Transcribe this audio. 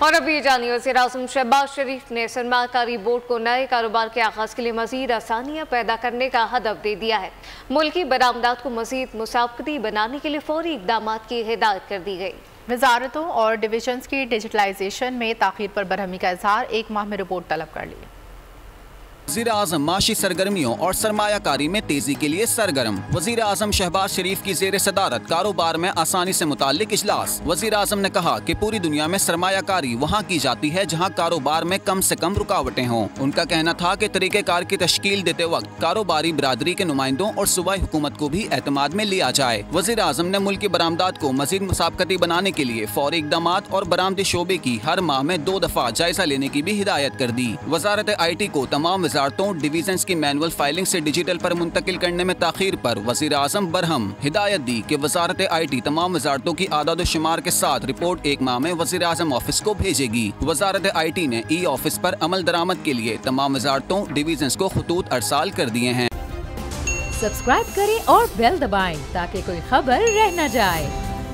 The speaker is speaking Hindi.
और अभी जानिए वज़ीर आज़म शहबाज शरीफ ने सरमाकारी बोर्ड को नए कारोबार के आगाज के लिए मजीद आसानियाँ पैदा करने का हदफ दे दिया है। मुल्की बरामदात को मजीद मुसाफती बनाने के लिए फौरी इकदाम की हिदायत कर दी गई। वजारतों और डिविजन्स की डिजिटलाइजेशन में ताख़ीर पर बरहमी का इजहार, 1 माह में रिपोर्ट तलब कर ली। वज़ीर आज़म माशी सरगर्मियों और सरमायाकारी में तेजी के लिए सरगर्म। वज़ीर आज़म शहबाज शरीफ की ज़ेर सदारत कारोबार में आसानी से मुताल्लिक इजलास। वज़ीर आज़म ने कहा कि पूरी दुनिया में सरमायाकारी वहाँ की जाती है जहाँ कारोबार में कम से कम रुकावटें हों। उनका कहना था कि तरीक़ेकार की तश्कील देते वक्त कारोबारी बिरादरी के नुमाइंदों और सूबाई हुकूमत को भी एतमाद में लिया जाए। वज़ीर आज़म ने मुल्क की बरामदात को मज़ीद मुसाबकती बनाने के लिए फौरी इकदाम और बरामदी शोबे की हर माह में 2 दफ़ा जायजा लेने की भी हिदायत कर दी। वज़ारत IT को तमाम वजारतों डिवीजन्स की मैनुअल फाइलिंग से डिजिटल पर मुंतकिल करने में ताखीर पर वज़ीर आज़म बरहम। हिदायत दी कि वज़ारत IT तमाम वजारतों की आदाद शुमार के साथ रिपोर्ट 1 माह में वज़ीर आज़म ऑफिस को भेजेगी। वज़ारत IT ने ऑफिस पर अमल दरामद के लिए तमाम वजारतों डिवीजन्स को खतूत अरसाल कर दिए हैं। सब्सक्राइब करें और बेल दबाएं ताकि कोई खबर रह न जाए।